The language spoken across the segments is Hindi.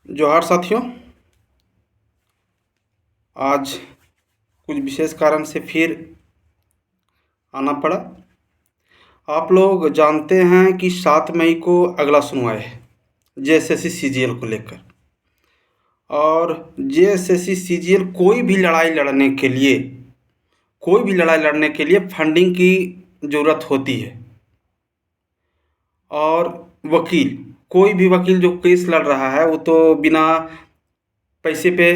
जोहार साथियों। आज कुछ विशेष कारण से फिर आना पड़ा। आप लोग जानते हैं कि 7 मई को अगला सुनवाई है जेएसएससी सीजीएल को लेकर। और जेएसएससी सीजीएल कोई भी लड़ाई लड़ने के लिए फंडिंग की ज़रूरत होती है। और कोई भी वकील जो केस लड़ रहा है वो तो बिना पैसे पे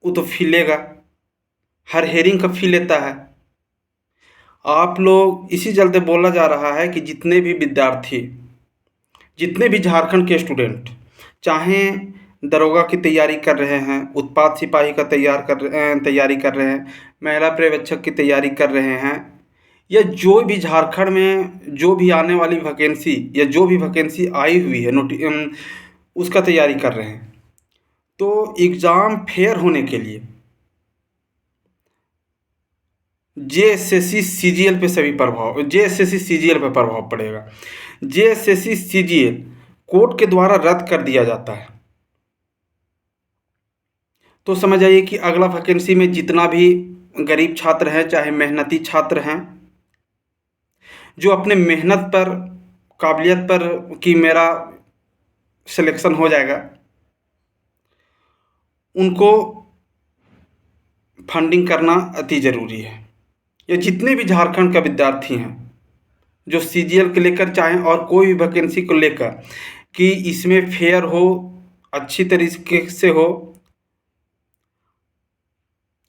वो तो फ़ी लेगा, हर हेयरिंग का फ़ी लेता है। आप लोग इसी चलते बोला जा रहा है कि जितने भी विद्यार्थी, जितने भी झारखंड के स्टूडेंट, चाहे दरोगा की तैयारी कर रहे हैं, उत्पाद सिपाही का तैयारी कर रहे हैं, महिला पर्यवेक्षक की तैयारी कर रहे हैं, या जो भी झारखंड में जो भी आने वाली वैकेंसी या जो भी वैकेंसी आई हुई है उसका तैयारी कर रहे हैं, तो एग्ज़ाम फेयर होने के लिए जेएसएससी सीजीएल पे प्रभाव पड़ेगा। जेएसएससी सीजीएल कोर्ट के द्वारा रद्द कर दिया जाता है तो समझ आइए कि अगला वैकेंसी में जितना भी गरीब छात्र हैं, चाहे मेहनती छात्र हैं, जो अपने मेहनत पर, काबिलियत पर कि मेरा सिलेक्शन हो जाएगा, उनको फंडिंग करना अति ज़रूरी है। या जितने भी झारखंड का विद्यार्थी हैं जो सीजीएल को लेकर चाहें और कोई भी वैकेंसी को लेकर कि इसमें फेयर हो, अच्छी तरीके से हो,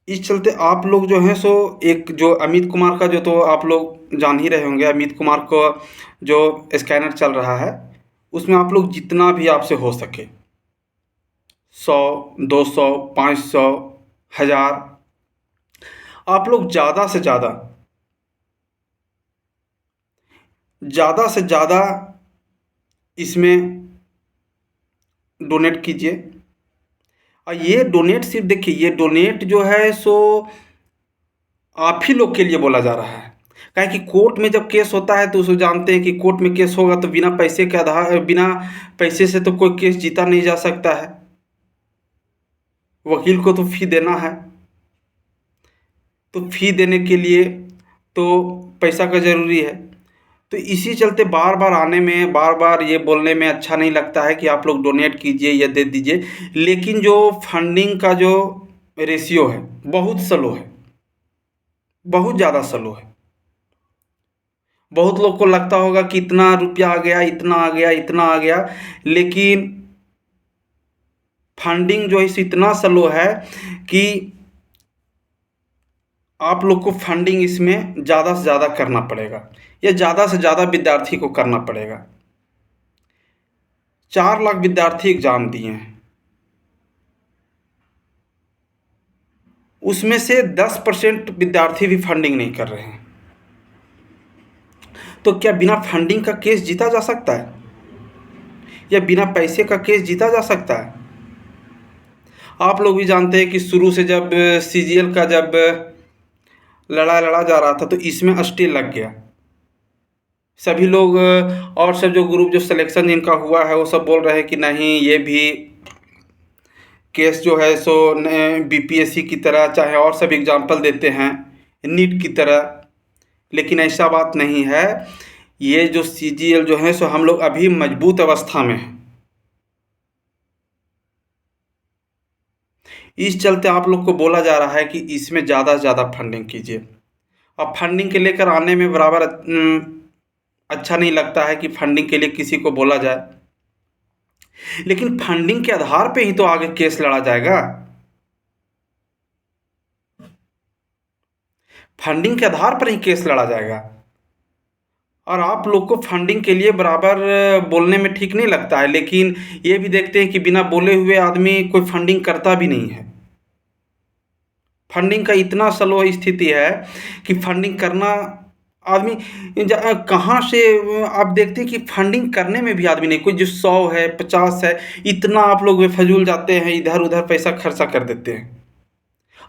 इस चलते आप लोग जो हैं सो एक जो अमित कुमार का, जो तो आप लोग जान ही रहे होंगे, अमित कुमार को जो स्कैनर चल रहा है उसमें आप लोग जितना भी आपसे हो सके 100, 200, 500, 1000, आप लोग ज़्यादा से ज़्यादा इसमें डोनेट कीजिए। और ये डोनेट सिर्फ देखिए, ये डोनेट जो है सो आप ही लोग के लिए बोला जा रहा है। काहे कि कोर्ट में जब केस होता है तो उसको जानते हैं कि कोर्ट में केस होगा तो बिना पैसे से तो कोई केस जीता नहीं जा सकता है। वकील को तो फ़ी देना है, तो फ़ी देने के लिए तो पैसा का ज़रूरी है। तो इसी चलते बार बार ये बोलने में अच्छा नहीं लगता है कि आप लोग डोनेट कीजिए या दे दीजिए, लेकिन जो फंडिंग का जो रेशियो है बहुत स्लो है, बहुत ज़्यादा स्लो है। बहुत लोग को लगता होगा कि इतना रुपया आ गया, इतना आ गया, लेकिन फंडिंग जो है इतना स्लो है कि आप लोग को फंडिंग इसमें ज़्यादा से ज़्यादा करना पड़ेगा, या ज़्यादा से ज़्यादा विद्यार्थी को करना पड़ेगा। 4 लाख विद्यार्थी एग्ज़ाम दिए हैं, उसमें से 10% विद्यार्थी भी फंडिंग नहीं कर रहे हैं। तो क्या बिना फंडिंग का केस जीता जा सकता है, या बिना पैसे का केस जीता जा सकता है? आप लोग भी जानते हैं कि शुरू से जब सीजीएल का जब लड़ा जा रहा था तो इसमें स्टे लग गया। सभी लोग और सब जो ग्रुप जो सिलेक्शन जिनका हुआ है वो सब बोल रहे हैं कि नहीं, ये भी केस जो है सो बीपीएससी की तरह, चाहे और सब एग्जाम्पल देते हैं नीट की तरह, लेकिन ऐसा बात नहीं है। ये जो सीजीएल जो है सो हम लोग अभी मजबूत अवस्था में हैं। इस चलते आप लोग को बोला जा रहा है कि इसमें ज़्यादा से ज़्यादा फंडिंग कीजिए। अब फंडिंग के लेकर आने में बराबर अच्छा नहीं लगता है कि फंडिंग के लिए किसी को बोला जाए, लेकिन फंडिंग के आधार पे ही तो आगे केस लड़ा जाएगा। फंडिंग के आधार पर ही केस लड़ा जाएगा। और आप लोग को फंडिंग के लिए बराबर बोलने में ठीक नहीं लगता है, लेकिन ये भी देखते हैं कि बिना बोले हुए आदमी कोई फंडिंग करता भी नहीं है। फंडिंग का इतना स्लो स्थिति है कि फंडिंग करना आदमी कहाँ से, आप देखते हैं कि फंडिंग करने में भी आदमी नहीं, कोई जो 100 है, 50 है, इतना आप लोग बेफजूल जाते हैं, इधर उधर पैसा खर्चा कर देते हैं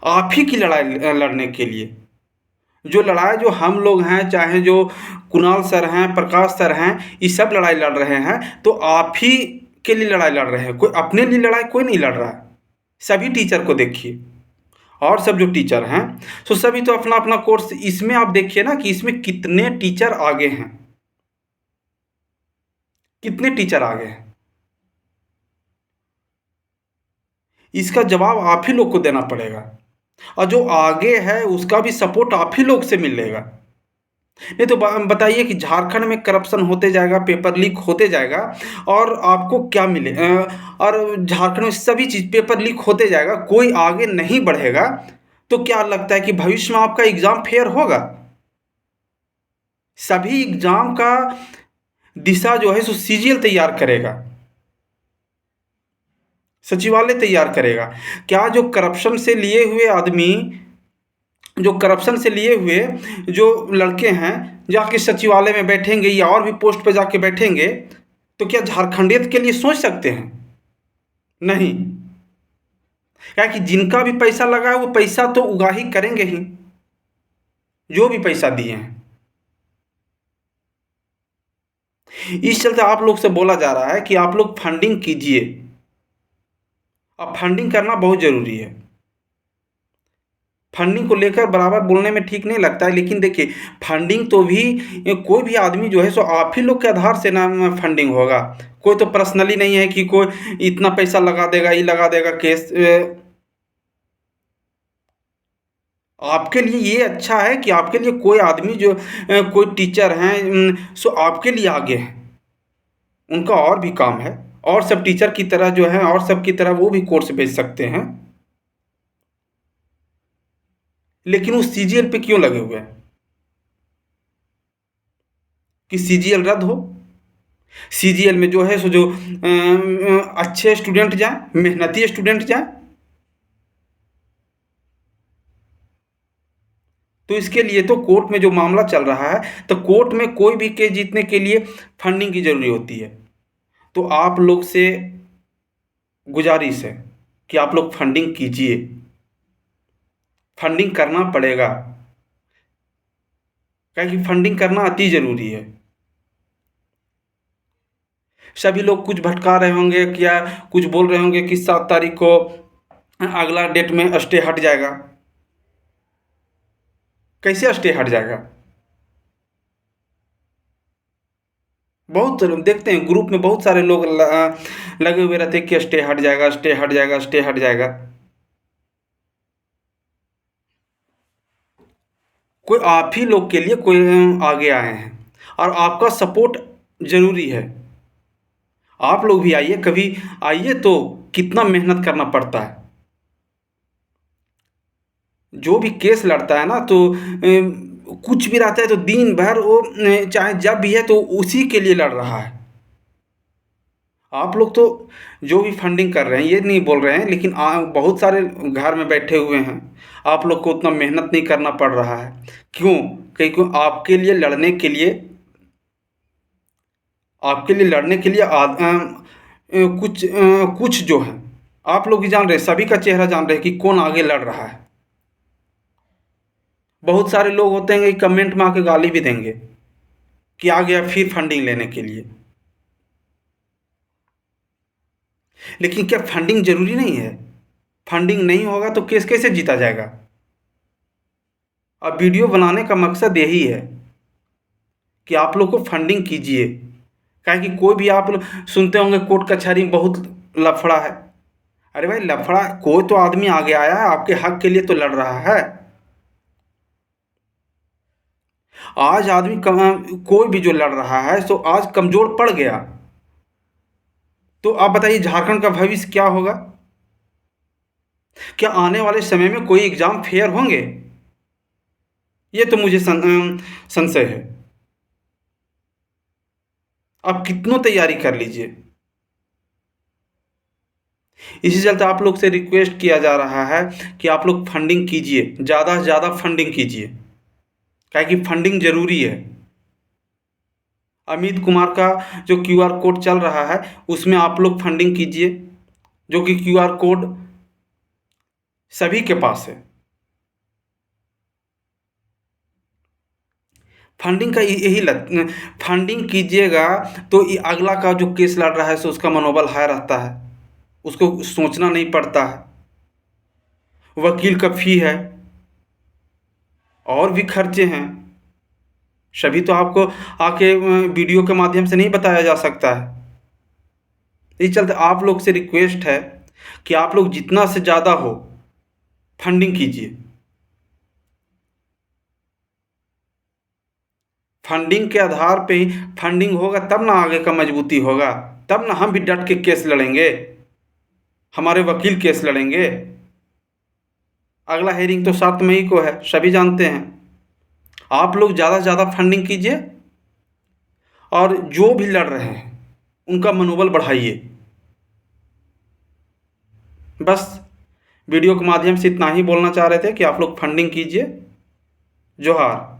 आप ही की लड़ाई लड़ने के लिए। जो लड़ाई जो हम लोग हैं, चाहे जो कुणाल सर हैं, प्रकाश सर हैं, ये सब लड़ाई लड़ रहे हैं, तो आप ही के लिए लड़ाई लड़ रहे हैं, कोई अपने लिए लड़ाई कोई नहीं लड़ रहा है। सभी टीचर को देखिए, और सब जो टीचर हैं तो सभी तो अपना अपना कोर्स, इसमें आप देखिए ना कि इसमें कितने टीचर आगे हैं, कितने टीचर आगे हैं। इसका जवाब आप ही लोग को देना पड़ेगा, और जो आगे है उसका भी सपोर्ट आप ही लोग से मिलेगा। नहीं तो बताइए कि झारखंड में करप्शन होते जाएगा, पेपर लीक होते जाएगा, और आपको क्या मिले? और झारखंड में सभी चीज़ पेपर लीक होते जाएगा, कोई आगे नहीं बढ़ेगा, तो क्या लगता है कि भविष्य में आपका एग्ज़ाम फेयर होगा? सभी एग्ज़ाम का दिशा जो है सो सीजीएल तैयार करेगा, सचिवालय तैयार करेगा। क्या जो करप्शन से लिए हुए आदमी, जो करप्शन से लिए हुए जो लड़के हैं, जाके सचिवालय में बैठेंगे या और भी पोस्ट पे जाके बैठेंगे, तो क्या झारखंडियत के लिए सोच सकते हैं? नहीं। क्या कि जिनका भी पैसा लगा है वो पैसा तो उगा ही करेंगे ही, जो भी पैसा दिए हैं। इस चलते आप लोग से बोला जा रहा है कि आप लोग फंडिंग कीजिए। अब फंडिंग करना बहुत ज़रूरी है। फंडिंग को लेकर बराबर बोलने में ठीक नहीं लगता है, लेकिन देखिए फंडिंग तो भी कोई भी आदमी जो है सो आप ही लोग के आधार से ना फंडिंग होगा। कोई तो पर्सनली नहीं है कि कोई इतना पैसा लगा देगा, ये लगा देगा केस। आपके लिए ये अच्छा है कि आपके लिए कोई आदमी जो कोई टीचर हैं सो आपके लिए आगे हैं, उनका और भी काम है, और सब टीचर की तरह जो है, और सब की तरह वो भी कोर्स भेज सकते हैं, लेकिन वो सीजीएल पे क्यों लगे हुए हैं कि सीजीएल रद्द हो? सीजीएल में जो है सो जो अच्छे स्टूडेंट जाएं, मेहनती स्टूडेंट जाएं। तो इसके लिए तो कोर्ट में जो मामला चल रहा है, तो कोर्ट में कोई भी केस जीतने के लिए फंडिंग की जरूरी होती है। तो आप लोग से गुजारिश है कि आप लोग फंडिंग कीजिए, फंडिंग करना पड़ेगा, क्योंकि फंडिंग करना अति ज़रूरी है। सभी लोग कुछ भटका रहे होंगे, क्या कुछ बोल रहे होंगे कि 7 तारीख को अगला डेट में स्टे हट जाएगा। कैसे स्टे हट जाएगा? बहुत देखते हैं ग्रुप में बहुत सारे लोग लगे हुए रहते हैं कि स्टे हट जाएगा, स्टे हट जाएगा, स्टे हट जाएगा। कोई आप ही लोग के लिए कोई आगे आए हैं, और आपका सपोर्ट ज़रूरी है। आप लोग भी आइए, कभी आइए तो कितना मेहनत करना पड़ता है। जो भी केस लड़ता है ना, तो कुछ भी रहता है तो दिन भर वो चाहे जब भी है तो उसी के लिए लड़ रहा है। आप लोग तो जो भी फंडिंग कर रहे हैं ये नहीं बोल रहे हैं, लेकिन बहुत सारे घर में बैठे हुए हैं, आप लोग को उतना मेहनत नहीं करना पड़ रहा है। क्यों? क्योंकि आपके लिए लड़ने के लिए कुछ जो है, आप लोग भी जान रहे हैं, सभी का चेहरा जान रहे हैं कि कौन आगे लड़ रहा है। बहुत सारे लोग होते हैं कि कमेंट में आके गाली भी देंगे कि आ गया फिर फंडिंग लेने के लिए। लेकिन क्या फंडिंग जरूरी नहीं है? फंडिंग नहीं होगा तो केस कैसे जीता जाएगा? अब वीडियो बनाने का मकसद यही है कि आप लोग को फंडिंग कीजिए। क्या कि कोई भी आप लोग सुनते होंगे कोर्ट कचहरी में बहुत लफड़ा है। अरे भाई लफड़ा, कोई तो आदमी आगे आया है, आपके हक के लिए तो लड़ रहा है। आज आदमी कोई भी जो लड़ रहा है तो आज कमजोर पड़ गया, तो आप बताइए झारखंड का भविष्य क्या होगा? क्या आने वाले समय में कोई एग्जाम फेयर होंगे? ये तो मुझे संशय है। आप कितनों तैयारी कर लीजिए। इसी चलते आप लोग से रिक्वेस्ट किया जा रहा है कि आप लोग फंडिंग कीजिए, ज़्यादा से ज़्यादा फंडिंग कीजिए, क्या कि फंडिंग ज़रूरी है। अमित कुमार का जो क्यूआर कोड चल रहा है उसमें आप लोग फंडिंग कीजिए, जो कि क्यूआर कोड सभी के पास है। फंडिंग का यही लत, फंडिंग कीजिएगा तो अगला का जो केस लड़ रहा है सो उसका मनोबल हाई रहता है, उसको सोचना नहीं पड़ता है। वकील का फी है और भी खर्चे हैं, सभी तो आपको आके वीडियो के माध्यम से नहीं बताया जा सकता है। इस चलते आप लोग से रिक्वेस्ट है कि आप लोग जितना से ज़्यादा हो फंडिंग कीजिए। फंडिंग के आधार पे ही फंडिंग होगा तब ना आगे का मजबूती होगा, तब ना हम भी डट के केस लड़ेंगे, हमारे वकील केस लड़ेंगे। अगला हेयरिंग तो 7 मई को है, सभी जानते हैं। आप लोग ज़्यादा से ज़्यादा फंडिंग कीजिए और जो भी लड़ रहे हैं उनका मनोबल बढ़ाइए। बस वीडियो के माध्यम से इतना ही बोलना चाह रहे थे कि आप लोग फंडिंग कीजिए। जोहार।